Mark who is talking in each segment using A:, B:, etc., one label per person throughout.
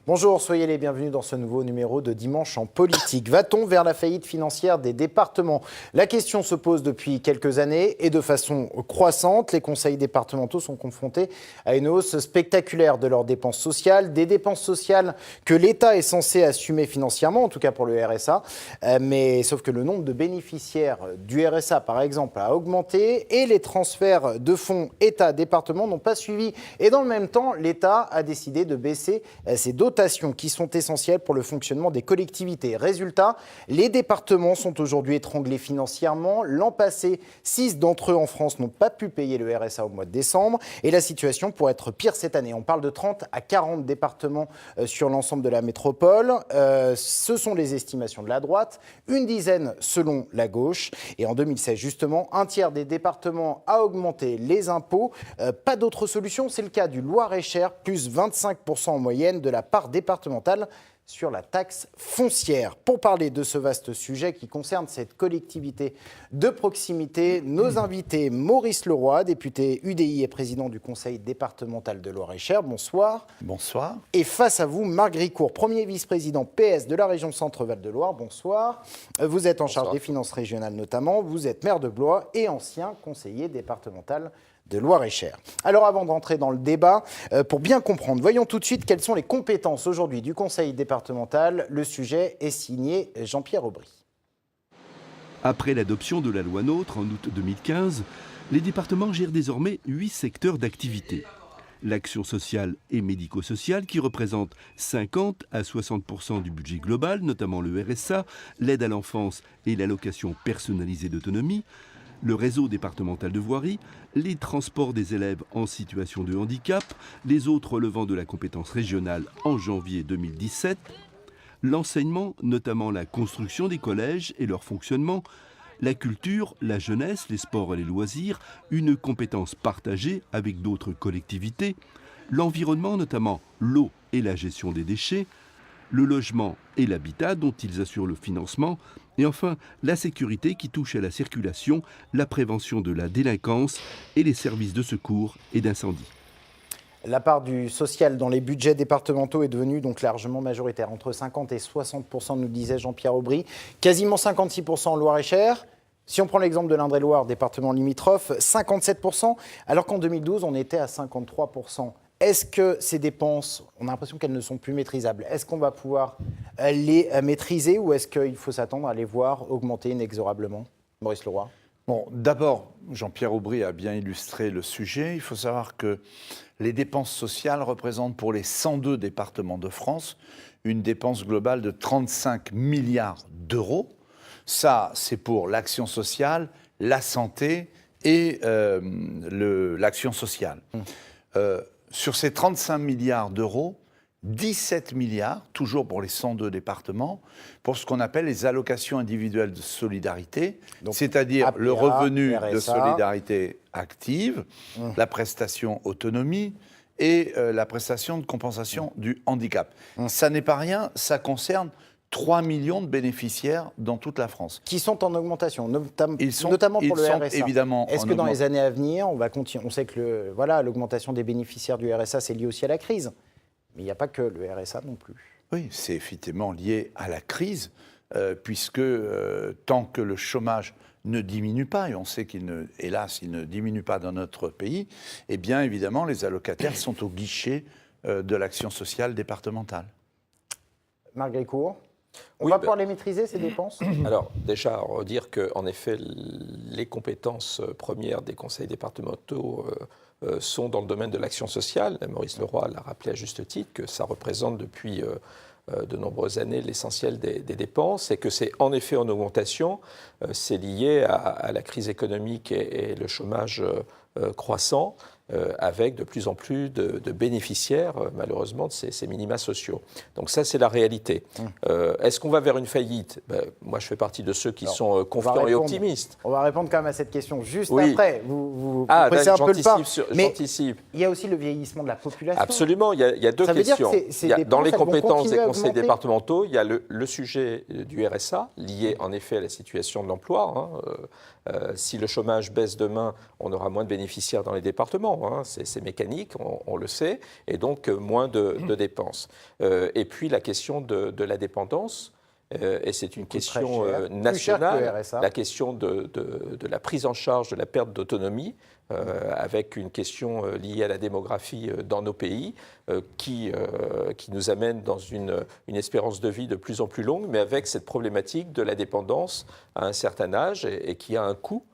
A: Bonjour, soyez les bienvenus dans ce nouveau numéro de Dimanche en politique. Va-t-on vers la faillite financière des départements? La question se pose depuis quelques années et de façon croissante. Les conseils départementaux sont confrontés à une hausse spectaculaire de leurs dépenses sociales, des dépenses sociales que l'État est censé assumer financièrement, en tout cas pour le RSA. Mais sauf que le nombre de bénéficiaires du RSA, par exemple, a augmenté et les transferts de fonds État-département n'ont pas suivi. Et dans le même temps, l'État a décidé de baisser ses dotations qui sont essentielles pour le fonctionnement des collectivités. Résultat, les départements sont aujourd'hui étranglés financièrement. L'an passé, 6 d'entre eux en France n'ont pas pu payer le RSA au mois de décembre et la situation pourrait être pire cette année. On parle de 30 à 40 départements sur l'ensemble de la métropole. Ce sont les estimations de la droite, une dizaine selon la gauche. Et en 2016, justement, un tiers des départements a augmenté les impôts. Pas d'autre solution, c'est le cas du Loir-et-Cher, plus 25% en moyenne de la part départementale sur la taxe foncière. Pour parler de ce vaste sujet qui concerne cette collectivité de proximité, nos invités, Maurice Leroy, député UDI et président du conseil départemental de Loir-et-Cher. Bonsoir.
B: Bonsoir.
A: Et face à vous, Marc Gricourt, premier vice-président PS de la région Centre-Val de Loire. Bonsoir. Vous êtes en charge des finances régionales notamment. Vous êtes maire de Blois et ancien conseiller départemental de Loir-et-Cher. Alors avant de rentrer dans le débat, pour bien comprendre, voyons tout de suite quelles sont les compétences aujourd'hui du conseil départemental. Le sujet est signé Jean-Pierre Aubry.
C: Après l'adoption de la loi NOTRe en août 2015, les départements gèrent désormais 8 secteurs d'activité. L'action sociale et médico-sociale qui représente 50 à 60% du budget global, notamment le RSA, l'aide à l'enfance et l'allocation personnalisée d'autonomie, le réseau départemental de voirie, les transports des élèves en situation de handicap, les autres relevant de la compétence régionale en janvier 2017, l'enseignement, notamment la construction des collèges et leur fonctionnement, la culture, la jeunesse, les sports et les loisirs, une compétence partagée avec d'autres collectivités, l'environnement, notamment l'eau et la gestion des déchets, le logement et l'habitat dont ils assurent le financement, et enfin la sécurité qui touche à la circulation, la prévention de la délinquance et les services de secours et d'incendie.
A: La part du social dans les budgets départementaux est devenue donc largement majoritaire, entre 50 et 60%, nous disait Jean-Pierre Aubry, quasiment 56% en Loir-et-Cher. Si on prend l'exemple de l'Indre-et-Loire, département limitrophe, 57%, alors qu'en 2012, on était à 53%. Est-ce que ces dépenses, on a l'impression qu'elles ne sont plus maîtrisables? Est-ce qu'on va pouvoir les maîtriser ou est-ce qu'il faut s'attendre à les voir augmenter inexorablement? Maurice Leroy.
B: Bon, d'abord, Jean-Pierre Aubry a bien illustré le sujet. Il faut savoir que les dépenses sociales représentent pour les 102 départements de France une dépense globale de 35 milliards d'euros. Ça, c'est pour l'action sociale, la santé et l'action sociale. Sur ces 35 milliards d'euros, 17 milliards, toujours pour les 102 départements, pour ce qu'on appelle les allocations individuelles de solidarité, c'est-à-dire APA, le revenu RSA, de solidarité active, la prestation autonomie et la prestation de compensation du handicap. Ça n'est pas rien, ça concerne 3 millions de bénéficiaires dans toute la France.
A: Qui sont en augmentation, notamment pour le RSA.
B: Évidemment.
A: Est-ce que dans les années à venir, on va continuer? On sait que l'augmentation des bénéficiaires du RSA, c'est lié aussi à la crise. Mais il n'y a pas que le RSA non plus.
B: Oui, c'est effectivement lié à la crise, puisque tant que le chômage ne diminue pas, et on sait hélas, il ne diminue pas dans notre pays, eh bien, évidemment, les allocataires sont au guichet de l'action sociale départementale.
A: Marc Gricourt. On va pouvoir les maîtriser, ces dépenses?
D: Alors, déjà, redire qu'en effet, les compétences premières des conseils départementaux sont dans le domaine de l'action sociale. Maurice Leroy l'a rappelé à juste titre, que ça représente depuis de nombreuses années l'essentiel des dépenses et que c'est en effet en augmentation. C'est lié à la crise économique et le chômage croissant, avec de plus en plus de bénéficiaires, malheureusement, de ces minima sociaux. Donc ça, c'est la réalité. Est-ce qu'on va vers une faillite? Moi, je fais partie de ceux qui sont confiants et optimistes.
A: On va répondre quand même à cette question juste après. Vous pressez un peu le pas. Mais il y a aussi le vieillissement de la population.
D: Absolument, il y a deux questions. Dans les compétences des conseils départementaux, il y a le sujet du RSA, lié en effet à la situation de l'emploi. Si le chômage baisse demain, on aura moins de bénéficiaires dans les départements. évidemment, hein, c'est mécanique, on le sait, et donc moins de dépenses. Et puis la question de la dépendance, et c'est une question nationale, la question de la prise en charge de la perte d'autonomie, avec une question liée à la démographie dans nos pays, qui nous amène dans une espérance de vie de plus en plus longue, mais avec cette problématique de la dépendance à un certain âge et qui a un coût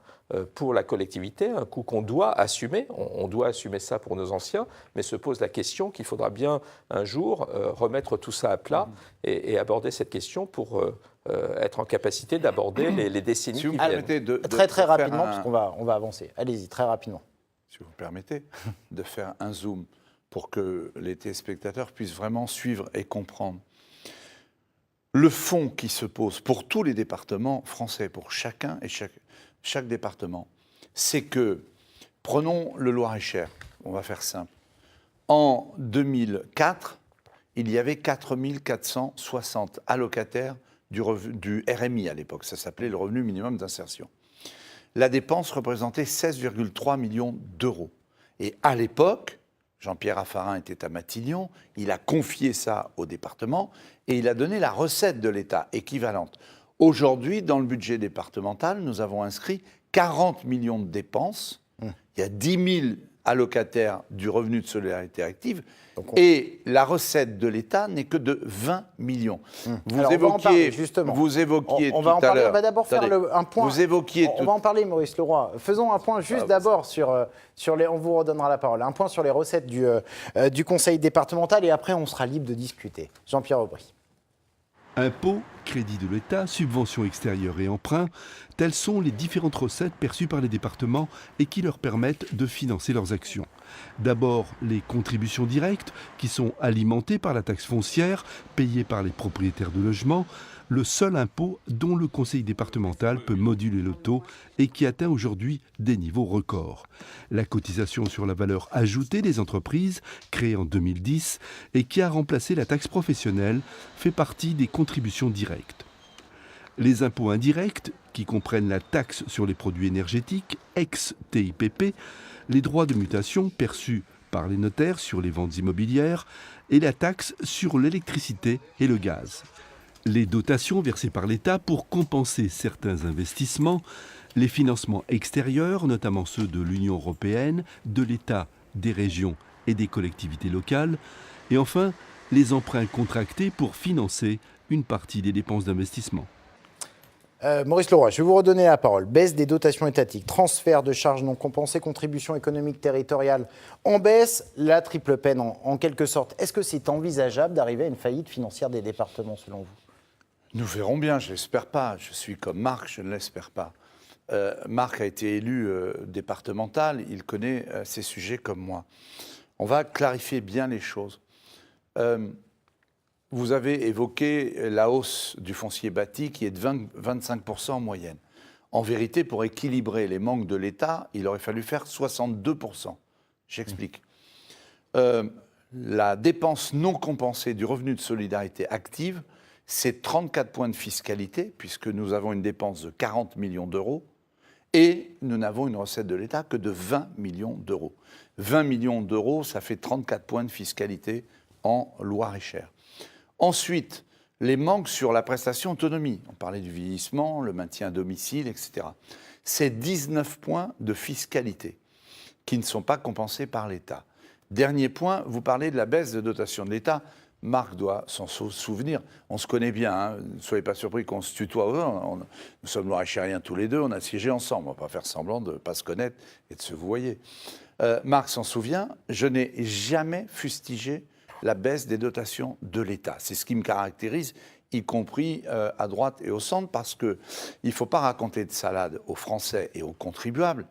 D: pour la collectivité, un coût qu'on doit assumer. On doit assumer ça pour nos anciens, mais se pose la question qu'il faudra bien un jour remettre tout ça à plat et aborder cette question pour être en capacité d'aborder les décennies qui viennent.
A: Très rapidement, parce qu'on va avancer. Allez-y, très rapidement.
B: Si vous me permettez, de faire un zoom pour que les téléspectateurs puissent vraiment suivre et comprendre. Le fond qui se pose pour tous les départements français, pour chacun et chaque département, c'est que, prenons le Loir-et-Cher, on va faire simple. En 2004, il y avait 4 460 allocataires du RMI à l'époque, ça s'appelait le revenu minimum d'insertion. La dépense représentait 16,3 millions d'euros. Et à l'époque, Jean-Pierre Raffarin était à Matignon, il a confié ça au département et il a donné la recette de l'État équivalente. Aujourd'hui, dans le budget départemental, nous avons inscrit 40 millions de dépenses. Il y a 10 000 allocataires du revenu de solidarité active et la recette de l'État n'est que de 20 millions. Vous évoquiez tout à l'heure...
A: On va d'abord faire un point. On va en parler, Maurice Leroy. Faisons un point juste d'abord sur les... On vous redonnera la parole. Un point sur les recettes du Conseil départemental et après, on sera libre de discuter. Jean-Pierre Aubry.
C: Impôts, crédits de l'État, subventions extérieures et emprunts, telles sont les différentes recettes perçues par les départements et qui leur permettent de financer leurs actions. D'abord, les contributions directes, qui sont alimentées par la taxe foncière, payée par les propriétaires de logements, le seul impôt dont le conseil départemental peut moduler le taux et qui atteint aujourd'hui des niveaux records. La cotisation sur la valeur ajoutée des entreprises, créée en 2010 et qui a remplacé la taxe professionnelle, fait partie des contributions directes. Les impôts indirects, qui comprennent la taxe sur les produits énergétiques, ex-TIPP, les droits de mutation perçus par les notaires sur les ventes immobilières et la taxe sur l'électricité et le gaz. Les dotations versées par l'État pour compenser certains investissements, les financements extérieurs, notamment ceux de l'Union européenne, de l'État, des régions et des collectivités locales, et enfin les emprunts contractés pour financer une partie des dépenses d'investissement.
A: Maurice Leroy, je vais vous redonner la parole. Baisse des dotations étatiques, transfert de charges non compensées, contribution économique territoriale en baisse, la triple peine en quelque sorte. Est-ce que c'est envisageable d'arriver à une faillite financière des départements selon vous ?
B: Nous verrons bien, je ne l'espère pas. Je suis comme Marc, je ne l'espère pas. Marc a été élu départemental, il connaît ces sujets comme moi. On va clarifier bien les choses. Vous avez évoqué la hausse du foncier bâti qui est de 25% en moyenne. En vérité, pour équilibrer les manques de l'État, il aurait fallu faire 62%. J'explique. La dépense non compensée du revenu de solidarité active, c'est 34 points de fiscalité, puisque nous avons une dépense de 40 millions d'euros, et nous n'avons une recette de l'État que de 20 millions d'euros. 20 millions d'euros, ça fait 34 points de fiscalité en Loir-et-Cher. Ensuite, les manques sur la prestation autonomie. On parlait du vieillissement, le maintien à domicile, etc. C'est 19 points de fiscalité qui ne sont pas compensés par l'État. Dernier point, vous parlez de la baisse de dotation de l'État. Marc doit s'en souvenir. On se connaît bien, hein. Ne soyez pas surpris qu'on se tutoie. Nous sommes Loir-et-Chériens tous les deux, on a siégé ensemble. On ne va pas faire semblant de ne pas se connaître et de se vouvoyer. Marc s'en souvient, je n'ai jamais fustigé la baisse des dotations de l'État. C'est ce qui me caractérise, y compris à droite et au centre, parce qu'il ne faut pas raconter de salade aux Français et aux contribuables.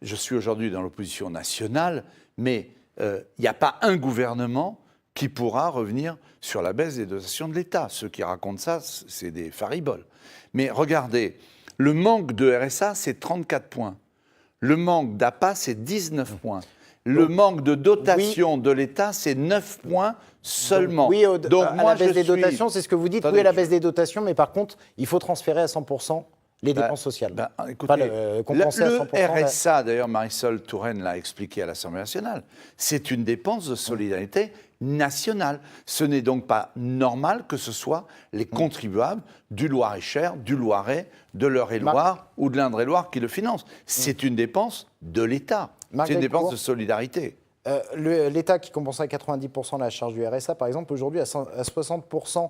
B: Je suis aujourd'hui dans l'opposition nationale, mais il n'y a pas un gouvernement qui pourra revenir sur la baisse des dotations de l'État. Ceux qui racontent ça, c'est des fariboles. Mais regardez, le manque de RSA, c'est 34 points. Le manque d'APA, c'est 19 points. Le manque de dotation de l'État, c'est 9 points seulement.
A: Oui, à la baisse des dotations, c'est ce que vous dites. Oui, à la baisse des dotations, mais par contre, il faut transférer à 100% les dépenses sociales.
B: Écoutez,
A: compenser à 100%
B: le RSA, d'ailleurs, Marisol Touraine l'a expliqué à l'Assemblée nationale, c'est une dépense de solidarité nationale. Ce n'est donc pas normal que ce soit les contribuables du Loir-et-Cher, du Loiret, de l'Eure-et-Loire ou de l'Indre-et-Loire qui le financent. C'est une dépense de l'État. C'est une dépense de solidarité.
A: L'État qui compensait à 90% la charge du RSA, par exemple, aujourd'hui à 60%.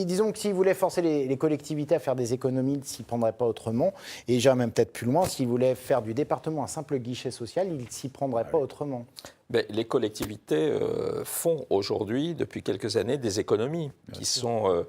A: Disons que s'il voulait forcer les collectivités à faire des économies, il ne s'y prendrait pas autrement. Et j'irais même peut-être plus loin, s'il voulait faire du département un simple guichet social, il ne s'y prendrait pas autrement.
D: Mais les collectivités font aujourd'hui, depuis quelques années, des économies qui sont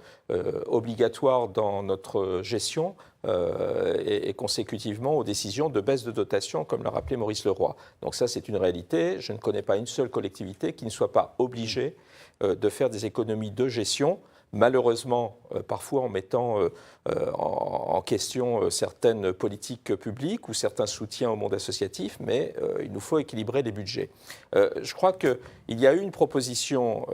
D: obligatoires dans notre gestion et consécutivement aux décisions de baisse de dotation, comme l'a rappelé Maurice Leroy. Donc ça, c'est une réalité. Je ne connais pas une seule collectivité qui ne soit pas obligée de faire des économies de gestion, malheureusement, parfois en mettant en question certaines politiques publiques ou certains soutiens au monde associatif, mais il nous faut équilibrer les budgets. Je crois qu'il y a eu une proposition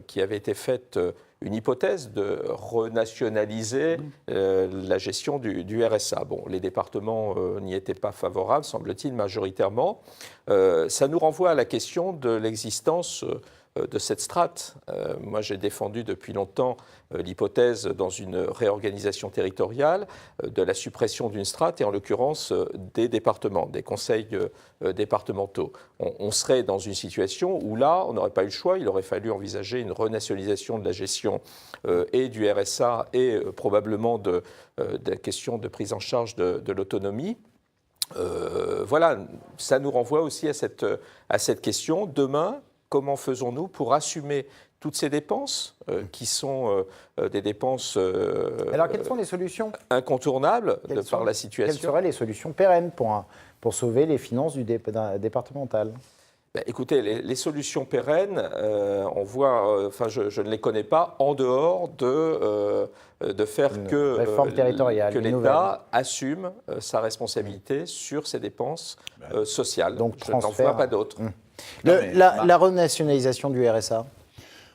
D: qui avait été faite, une hypothèse de renationaliser la gestion du RSA. Bon, les départements n'y étaient pas favorables, semble-t-il, majoritairement. Ça nous renvoie à la question de l'existence de cette strate. Moi, j'ai défendu depuis longtemps l'hypothèse dans une réorganisation territoriale de la suppression d'une strate et en l'occurrence des départements, des conseils départementaux. On serait dans une situation où là, on n'aurait pas eu le choix, il aurait fallu envisager une renationalisation de la gestion et du RSA et probablement de la question de prise en charge de l'autonomie. Voilà, ça nous renvoie aussi à cette question. Demain, comment faisons-nous pour assumer toutes ces dépenses qui sont des dépenses
A: Alors, quelles sont les solutions
D: incontournables par la situation?
A: Quelles seraient les solutions pérennes pour sauver les finances du départemental?
D: Écoutez, les solutions pérennes, on voit, je ne les connais pas en dehors de faire que l'État assume sa responsabilité sur ses dépenses sociales.
A: Donc,
D: je n'en vois pas d'autres.
A: La renationalisation du RSA,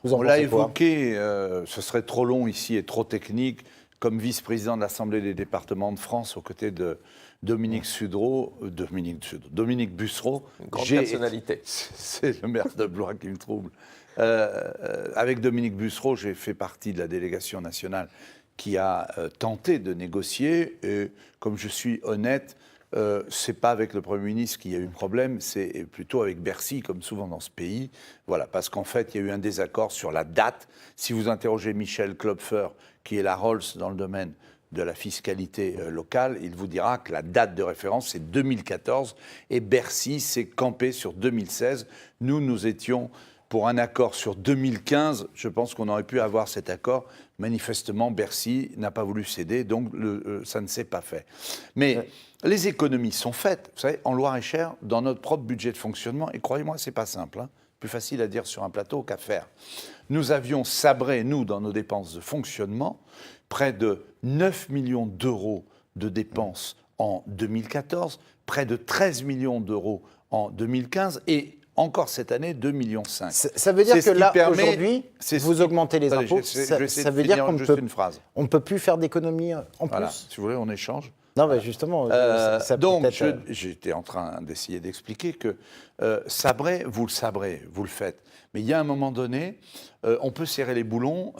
B: on l'a évoqué, ce serait trop long ici et trop technique, comme vice-président de l'Assemblée des départements de France aux côtés de Dominique Bussereau.
D: Une grande personnalité.
B: C'est le maire de Blois qui me trouble. Avec Dominique Bussereau, j'ai fait partie de la délégation nationale qui a tenté de négocier. Et comme je suis honnête, c'est pas avec le Premier ministre qu'il y a eu problème, c'est plutôt avec Bercy, comme souvent dans ce pays. Voilà, parce qu'en fait, il y a eu un désaccord sur la date. Si vous interrogez Michel Klopfer, qui est la Rolls dans le domaine de la fiscalité locale, il vous dira que la date de référence, c'est 2014, et Bercy s'est campé sur 2016. Nous étions pour un accord sur 2015. Je pense qu'on aurait pu avoir cet accord. Manifestement, Bercy n'a pas voulu céder, donc ça ne s'est pas fait. Mais les économies sont faites. Vous savez, en Loir-et-Cher, dans notre propre budget de fonctionnement, et croyez-moi, c'est pas simple, hein, plus facile à dire sur un plateau qu'à faire. Nous avions sabré, nous, dans nos dépenses de fonctionnement, près de 9 millions d'euros de dépenses en 2014, près de 13 millions d'euros en 2015, et encore cette année, 2,5 millions.
A: Ça veut dire que là, aujourd'hui, vous augmentez les impôts. Ça veut dire qu'on ne peut plus faire d'économies en plus.
B: Si vous voulez, on échange.
A: Non, mais justement,
B: donc, j'étais en train d'essayer d'expliquer que sabrer, vous le faites. Mais il y a un moment donné, on peut serrer les boulons,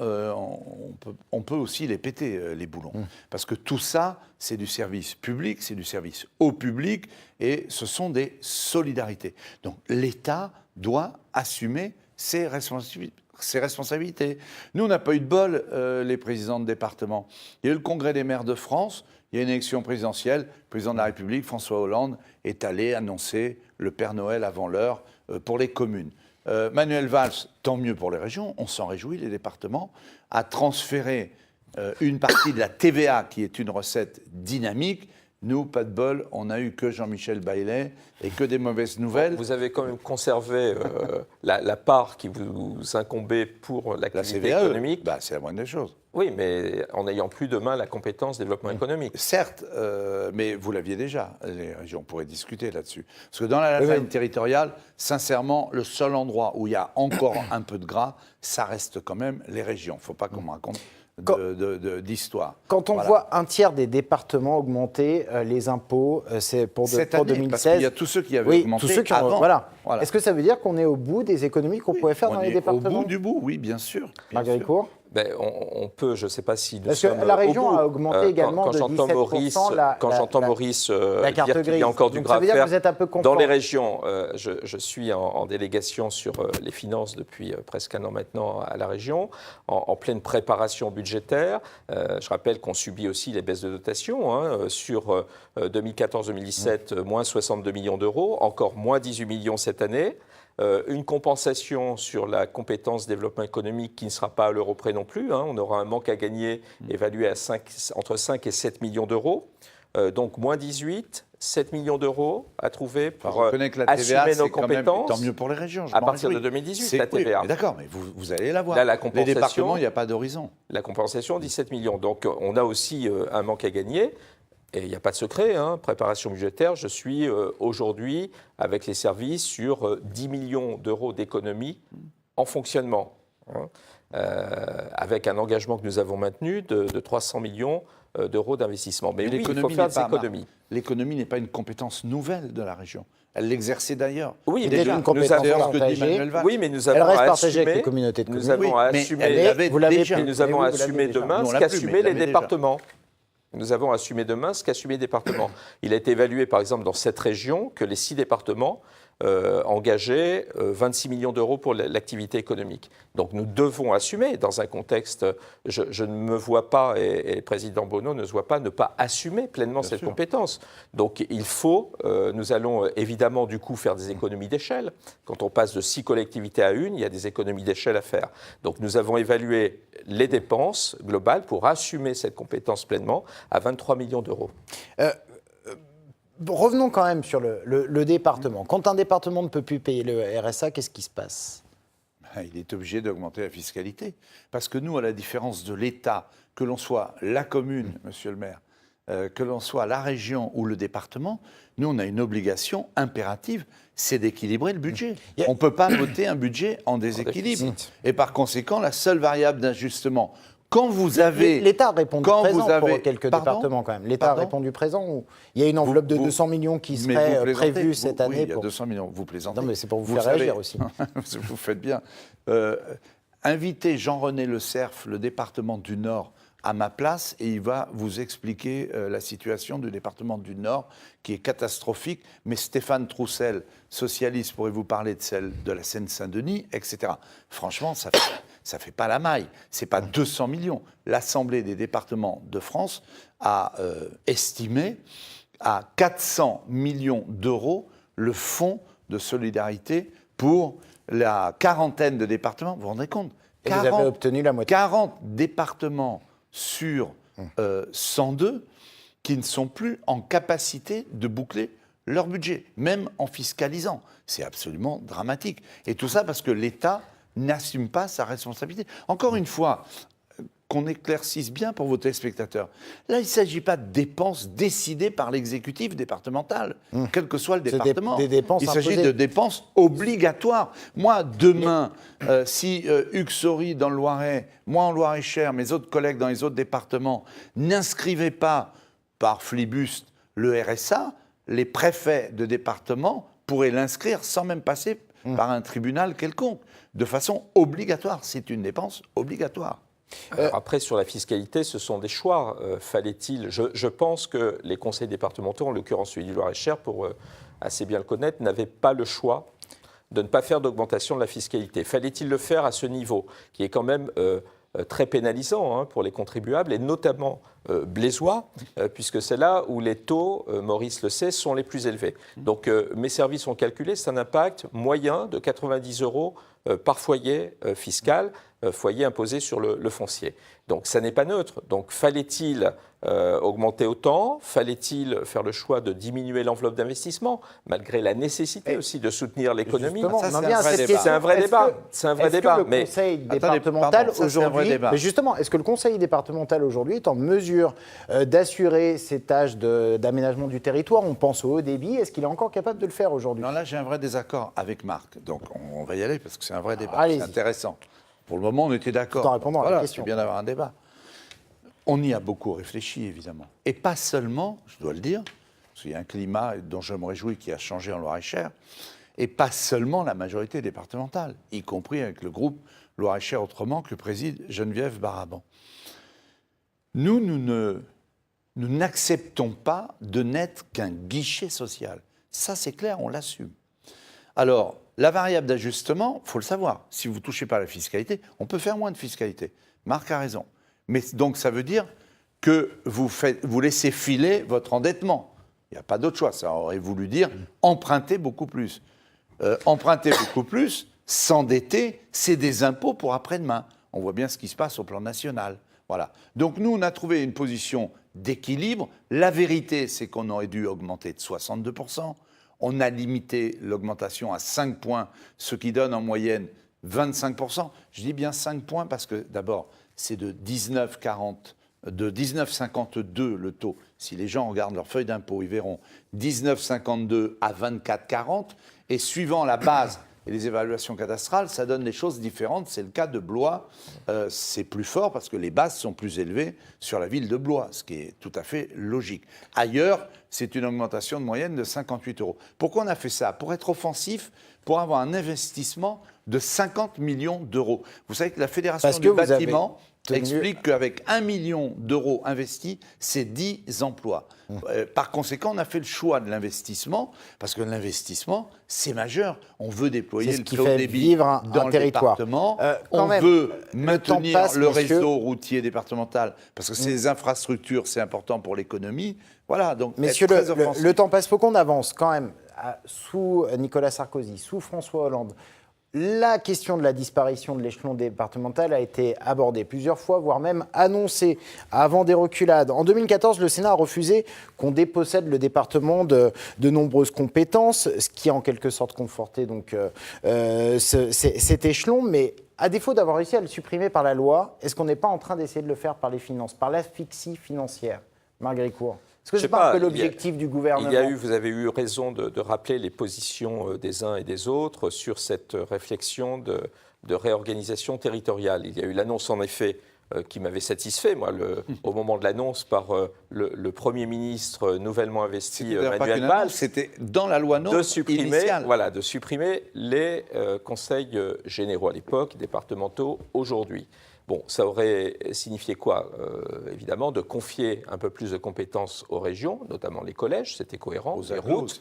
B: on peut aussi les péter, les boulons. Parce que tout ça, c'est du service public, c'est du service au public, et ce sont des solidarités. Donc l'État doit assumer ses responsabilités. Nous, on n'a pas eu de bol, les présidents de département. Il y a eu le Congrès des maires de France, il y a une élection présidentielle, le président de la République, François Hollande, est allé annoncer le Père Noël avant l'heure pour les communes. Manuel Valls, tant mieux pour les régions, on s'en réjouit, les départements, a transféré une partie de la TVA, qui est une recette dynamique. Nous, pas de bol, on n'a eu que Jean-Michel Baillet et que des mauvaises nouvelles.
D: Vous avez quand même conservé la part qui vous incombait pour l'activité économique.
B: Bah, c'est la moindre des choses.
D: Oui, mais en n'ayant plus demain la compétence développement économique.
B: Certes, mais vous l'aviez déjà, les régions, on pourrait discuter là-dessus. Parce que dans la lasagne territoriale, sincèrement, le seul endroit où il y a encore un peu de gras, ça reste quand même les régions. Il ne faut pas qu'on me raconte d'histoire.
A: Quand on
B: Voilà.
A: voit un tiers des départements augmenter les impôts, c'est pour
B: Cette année,
A: 2016.
B: parce qu'il y a tous ceux qui avaient
A: Oui,
B: augmenté
A: tous ceux qui ont,
B: avant.
A: voilà.
B: Voilà.
A: Est-ce que ça veut dire qu'on est au bout des économies qu'on pouvait faire
B: On
A: dans les
B: est
A: départements?
B: Au bout du bout, oui, bien sûr. bien
A: Marguerite
B: sûr.
A: Cour.
D: Ben, on peut, je ne sais pas si nous
A: Parce que
D: sommes
A: la
D: au
A: région
D: bout.
A: a augmenté également
D: quand
A: de
D: j'entends
A: 17%
D: Maurice, quand j'entends Maurice
A: la carte
D: dire qu'il y
A: grise.
D: a encore du
A: Donc
D: gras
A: ça
D: à
A: veut dire
D: faire,
A: que vous êtes un peu content.
D: dans les régions, je suis en délégation sur les finances depuis presque un an maintenant à la région, en pleine préparation budgétaire. Je rappelle qu'on subit aussi les baisses de dotation, hein, sur 2014-2017, moins 62 millions d'euros, encore moins 18 millions cette année. Une compensation sur la compétence développement économique qui ne sera pas à l'euro près non plus. Hein. On aura un manque à gagner évalué à entre 5 et 7 millions d'euros. Donc moins 18, 7 millions d'euros à trouver pour
B: On reconnaît que la TVA,
D: assumer nos
B: c'est quand même
D: compétences.
B: tant mieux pour les régions. Je
D: À
B: m'en
D: partir de
B: réjouis.
D: 2018, la TVA.
B: Oui, d'accord, mais vous allez la voir.
D: Là, la
B: les
D: compensation-
B: départements, il n'y a pas d'horizon.
D: La compensation, 17 millions. Donc on a aussi un manque à gagner. Et il n'y a pas de secret, hein, préparation budgétaire, je suis aujourd'hui avec les services sur 10 millions d'euros d'économies en fonctionnement, hein, avec un engagement que nous avons maintenu de 300 millions d'euros d'investissement. Mais oui, il faut faire des économies.
B: L'économie n'est pas une compétence nouvelle de la région. Elle l'exerçait d'ailleurs.
D: Oui,
A: C'était
D: déjà,
A: une compétence
B: C'est ce que dit
A: partagée.
B: Manuel Valls.
D: Oui, mais nous
A: Elle
D: avons
A: reste
D: à
A: partagée avec
D: assumer,
A: les communautés de
D: nous
A: communes.
D: avons à
B: mais
D: assumer,
B: elle l'avait
A: vous l'avez
B: déjà.
A: plus.
D: et nous avons
A: Oui,
D: à
A: vous l'avez
D: assumer
A: déjà.
D: demain
B: Nous, on
D: ce
B: l'a plus,
D: qu'assumaient
B: mais
D: les
B: elle l'avait
D: départements. Nous avons assumé demain ce qu'assumaient les départements. Il a été évalué, par exemple, dans cette région, que les 6 départements engageaient 26 millions d'euros pour l'activité économique. Donc nous devons assumer dans un contexte, je ne me vois pas, et le président Bonneau ne se voit pas, ne pas assumer pleinement cette compétence. Donc il faut, nous allons évidemment du coup faire des économies d'échelle. Quand on passe de 6 collectivités à une, il y a des économies d'échelle à faire. Donc nous avons évalué les dépenses globales pour assumer cette compétence pleinement à 23 millions d'euros.
A: Revenons quand même sur le département. Quand un département ne peut plus payer le RSA, qu'est-ce qui se passe?
B: Il est obligé d'augmenter la fiscalité. Parce que nous, à la différence de l'État, que l'on soit la commune, monsieur le maire, que l'on soit la région ou le département, nous, on a une obligation impérative, c'est d'équilibrer le budget. On ne peut pas voter un budget en déséquilibre. Et par conséquent, la seule variable d'ajustement, quand vous avez...
A: L'État a répondu
B: quand
A: présent
B: vous avez-
A: pour quelques
B: Pardon
A: départements quand même. L'État a
B: Pardon
A: répondu présent. Ou il y a une enveloppe de 200 millions qui
B: Mais
A: serait
B: vous plaisantez.
A: prévue cette année.
B: Oui, il y a
A: pour...
B: 200 millions, vous plaisantez.
A: Non, mais c'est pour vous
B: le
A: faire réagir
B: savez.
A: aussi.
B: Vous faites bien. Invitez Jean-René Le Cerf, le département du Nord, à ma place et il va vous expliquer la situation du département du Nord qui est catastrophique. Mais Stéphane Troussel, socialiste, pourrait vous parler de celle de la Seine-Saint-Denis, etc. Franchement, ça fait pas la maille. C'est pas 200 millions. L'Assemblée des départements de France a estimé à 400 millions d'euros le fonds de solidarité pour la quarantaine de départements. Vous vous rendez compte?
A: Et vous avez obtenu la moitié.
B: 40 départements sur 102 qui ne sont plus en capacité de boucler leur budget, même en fiscalisant. C'est absolument dramatique. Et tout ça parce que l'État n'assume pas sa responsabilité. Encore une fois, qu'on éclaircisse bien pour vos téléspectateurs. Là, il ne s'agit pas de dépenses décidées par l'exécutif départemental, quel que soit le département.
A: des dépenses
B: il s'agit
A: imposées.
B: de dépenses obligatoires. Moi, demain, si Hugues Saury dans le Loiret, moi en Loir-et-Cher, mes autres collègues dans les autres départements, n'inscrivaient pas par flibuste le RSA, les préfets de département pourraient l'inscrire sans même passer par un tribunal quelconque, de façon obligatoire. C'est une dépense obligatoire.
D: Alors après, sur la fiscalité, ce sont des choix. Fallait-il je pense que les conseils départementaux, en l'occurrence celui du Loir-et-Cher, pour assez bien le connaître, n'avaient pas le choix de ne pas faire d'augmentation de la fiscalité. Fallait-il le faire à ce niveau, qui est quand même très pénalisant pour les contribuables, et notamment blésois, puisque c'est là où les taux, Maurice le sait, sont les plus élevés. Donc mes services ont calculé, c'est un impact moyen de 90 € par foyer fiscal, foyer imposé sur le foncier. Donc ça n'est pas neutre. Donc fallait-il augmenter autant? Fallait-il faire le choix de diminuer l'enveloppe d'investissement, malgré la nécessité aussi de soutenir l'économie?
A: Justement,
B: Ça,
A: on en
B: c'est
A: vient
B: un
A: à
B: vrai
A: cette
B: débat.
A: question.
D: C'est un vrai débat. C'est un vrai
A: Est-ce
D: débat.
A: que le
D: Mais
A: conseil
B: Attendez,
A: départemental
B: pardon, ça, c'est un vrai
A: aujourd'hui,
B: débat.
A: mais justement, est-ce que le conseil départemental aujourd'hui est en mesure d'assurer ces tâches d'aménagement du territoire? On pense au haut débit. Est-ce qu'il est encore capable de le faire aujourd'hui?
B: Non, là, j'ai un vrai désaccord avec Marc. Donc, on va y aller parce que c'est un vrai débat.
A: Allez-y.
B: C'est intéressant. Pour le moment, on était d'accord.
A: Tout en répondant à la
B: Voilà,
A: question.
B: c'est bien d'avoir un débat. On y a beaucoup réfléchi, évidemment. Et pas seulement, je dois le dire, parce qu'il y a un climat dont je me réjouis qui a changé en Loir-et-Cher, et pas seulement la majorité départementale, y compris avec le groupe Loir-et-Cher Autrement que préside Geneviève Baraban. Nous n'acceptons pas de n'être qu'un guichet social. Ça, c'est clair, on l'assume. Alors, la variable d'ajustement, il faut le savoir. Si vous ne touchez pas à la fiscalité, on peut faire moins de fiscalité. Marc a raison. Mais donc, ça veut dire que vous laissez filer votre endettement. Il n'y a pas d'autre choix. Ça aurait voulu dire emprunter beaucoup plus. Emprunter beaucoup plus, s'endetter, c'est des impôts pour après-demain. On voit bien ce qui se passe au plan national. Voilà. Donc nous, on a trouvé une position d'équilibre. La vérité, c'est qu'on aurait dû augmenter de 62%. On a limité l'augmentation à 5 points, ce qui donne en moyenne 25%. Je dis bien 5 points parce que d'abord, c'est de 19,52 le taux. Si les gens regardent leur feuille d'impôt, ils verront 19,52 à 24,40. Et suivant la base et les évaluations cadastrales, ça donne des choses différentes. C'est le cas de Blois. C'est plus fort parce que les bases sont plus élevées sur la ville de Blois, ce qui est tout à fait logique. Ailleurs, c'est une augmentation de moyenne de 58 €. Pourquoi on a fait ça? Pour être offensif, pour avoir un investissement de 50 millions d'euros. Vous savez que la Fédération du bâtiment explique qu'avec 1 million d'euros investis, c'est 10 emplois. Par conséquent, on a fait le choix de l'investissement, parce que l'investissement, c'est majeur. On veut déployer le très haut débit dans le département. On veut maintenir le réseau routier départemental, parce que ces infrastructures, c'est important pour l'économie. Voilà, donc
A: messieurs, le temps passe, faut qu'on avance quand même. Sous Nicolas Sarkozy, sous François Hollande, la question de la disparition de l'échelon départemental a été abordée plusieurs fois, voire même annoncée avant des reculades. En 2014, le Sénat a refusé qu'on dépossède le département de nombreuses compétences, ce qui a en quelque sorte conforté donc, cet échelon. Mais à défaut d'avoir réussi à le supprimer par la loi, est-ce qu'on n'est pas en train d'essayer de le faire par les finances, par l'asphyxie financière? Marc Grécourt. Est-ce que ce n'est pas un peu l'objectif du gouvernement?
D: Vous avez eu raison de rappeler les positions des uns et des autres sur cette réflexion de réorganisation territoriale. Il y a eu l'annonce, en effet, qui m'avait satisfait, moi, au moment de l'annonce, par le Premier ministre nouvellement investi, Manuel Valls.
B: C'était dans la loi NOTRe initiale.
D: Voilà, de supprimer les conseils généraux à l'époque, départementaux aujourd'hui. Bon, ça aurait signifié quoi? Évidemment, de confier un peu plus de compétences aux régions, notamment les collèges, c'était cohérent, les routes,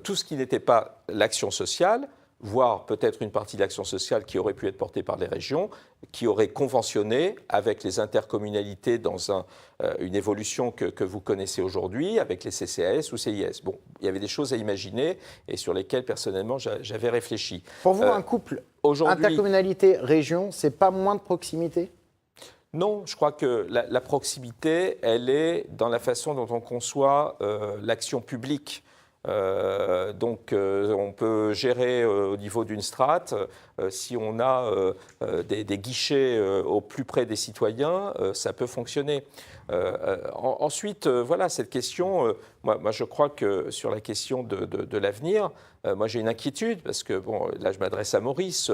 D: tout ce qui n'était pas l'action sociale, voire peut-être une partie de l'action sociale qui aurait pu être portée par les régions, qui aurait conventionné avec les intercommunalités dans une évolution que vous connaissez aujourd'hui, avec les CCAS ou CIS. Bon, il y avait des choses à imaginer et sur lesquelles, personnellement, j'avais réfléchi.
A: Pour vous, un couple intercommunalité-région, c'est pas moins de proximité?
D: Non, je crois que la proximité, elle est dans la façon dont on conçoit l'action publique. Donc on peut gérer au niveau d'une strate, si on a des guichets au plus près des citoyens, ça peut fonctionner. Ensuite, voilà, cette question, moi je crois que sur la question de l'avenir, moi j'ai une inquiétude, parce que bon, là je m'adresse à Maurice,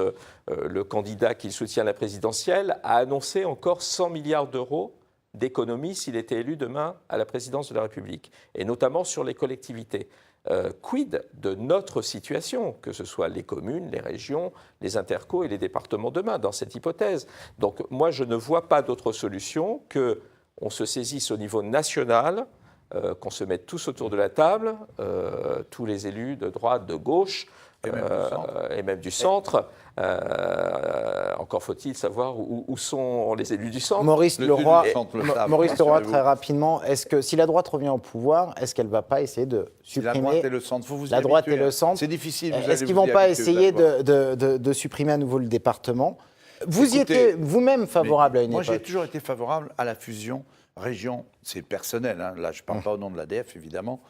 D: le candidat qui soutient la présidentielle a annoncé encore 100 milliards d'euros d'économies s'il était élu demain à la présidence de la République, et notamment sur les collectivités. Quid de notre situation, que ce soit les communes, les régions, les intercos et les départements demain, dans cette hypothèse? Donc moi, je ne vois pas d'autre solution qu'on se saisisse au niveau national, qu'on se mette tous autour de la table, tous les élus de droite, de gauche, et même du centre. Encore faut-il savoir où sont les élus du centre.
A: Maurice Leroy, très rapidement, est-ce que si la droite revient au pouvoir, est-ce qu'elle ne va pas essayer de supprimer
B: la droite et le centre? Faut vous
A: la droite et le centre.
B: C'est difficile.
A: Est-ce qu'ils ne vont pas essayer de supprimer à nouveau le département? Vous y étiez vous-même favorable à une époque.
B: Moi, j'ai toujours été favorable à la fusion région. C'est personnel, hein. Là, je ne parle pas au nom de l'ADF, évidemment.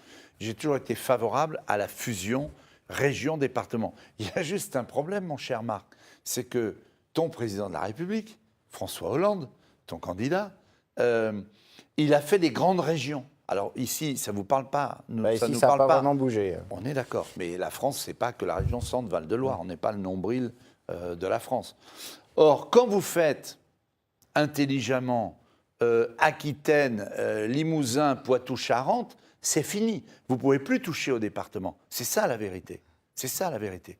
B: J'ai toujours été favorable à la fusion région-département. Il y a juste un problème, mon cher Marc, c'est que ton président de la République, François Hollande, ton candidat, il a fait des grandes régions. Alors ici, ça ne vous parle pas.
A: Ici, ça n'a pas vraiment bougé.
B: On est d'accord, mais la France, ce n'est pas que la région Centre-Val de Loire. On n'est pas le nombril de la France. Or, quand vous faites intelligemment Aquitaine, Limousin, Poitou-Charentes, c'est fini. Vous ne pouvez plus toucher au département. C'est ça la vérité. C'est ça la vérité.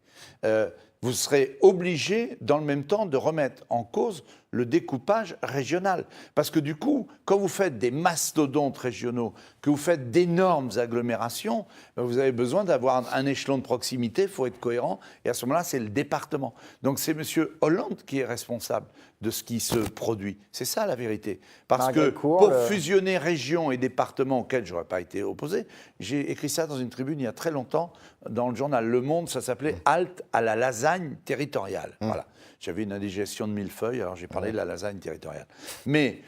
B: Vous serez obligé, dans le même temps, de remettre en cause le découpage régional. Parce que du coup, quand vous faites des mastodontes régionaux, que vous faites d'énormes agglomérations, vous avez besoin d'avoir un échelon de proximité, il faut être cohérent, et à ce moment-là, c'est le département. Donc c'est M. Hollande qui est responsable de ce qui se produit. C'est ça la vérité. Parce que pour fusionner région et département, auquel je n'aurais pas été opposé, j'ai écrit ça dans une tribune il y a très longtemps, dans le journal Le Monde, ça s'appelait « Halte à la lasagne territoriale ». Voilà. J'avais une indigestion de millefeuilles, alors j'ai parlé de la lasagne territoriale. Mais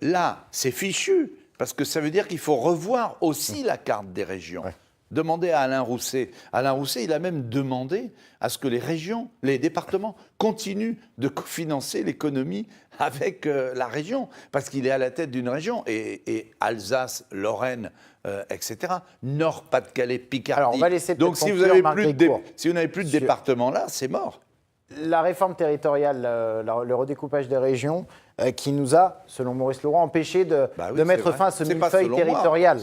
B: là, c'est fichu, parce que ça veut dire qu'il faut revoir aussi la carte des régions. Demandez à Alain Rousset. Alain Rousset, il a même demandé à ce que les régions, les départements, continuent de financer l'économie avec la région, parce qu'il est à la tête d'une région. Et Alsace, Lorraine, etc. Nord, Pas-de-Calais, Picardie.
A: Alors, on va laisser
B: donc si vous n'avez plus de départements là, c'est mort.
A: La réforme territoriale, le redécoupage des régions, qui nous a, selon Maurice Laurent, empêché de mettre fin à ce millefeuille territorial.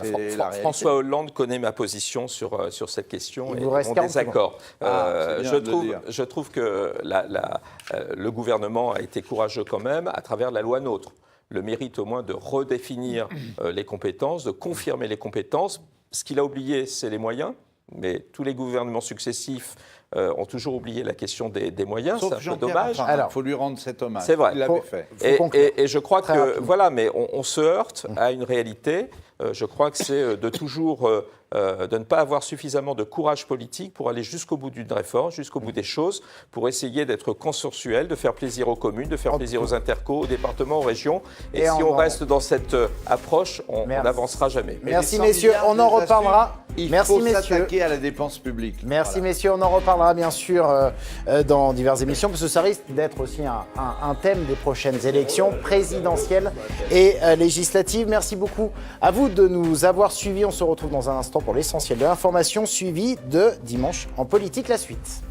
D: François Hollande connaît ma position sur cette question et mon désaccord. Je trouve que le gouvernement a été courageux quand même à travers la loi NOTRe. Le mérite au moins de redéfinir les compétences, de confirmer les compétences. Ce qu'il a oublié, c'est les moyens. Mais tous les gouvernements successifs ont toujours oublié la question des moyens. C'est un peu dommage.
B: Il faut lui rendre cet hommage.
D: C'est vrai.
B: Il l'avait fait.
D: Et je crois que, voilà, mais on se heurte à une réalité. Je crois que c'est de toujours de ne pas avoir suffisamment de courage politique pour aller jusqu'au bout d'une réforme, jusqu'au bout des choses, pour essayer d'être consensuel, de faire plaisir aux communes, de faire plaisir aux intercos, aux départements, aux régions. Et si on reste dans cette approche, on n'avancera jamais.
A: Merci messieurs, on en reparlera.
B: Il faut s'attaquer à la dépense publique.
A: Merci messieurs, on en reparlera bien sûr dans diverses émissions, parce que ça risque d'être aussi un thème des prochaines élections présidentielles et législatives. Merci beaucoup à vous de nous avoir suivis. On se retrouve dans un instant pour l'essentiel de l'information, suivi de Dimanche en politique, la suite.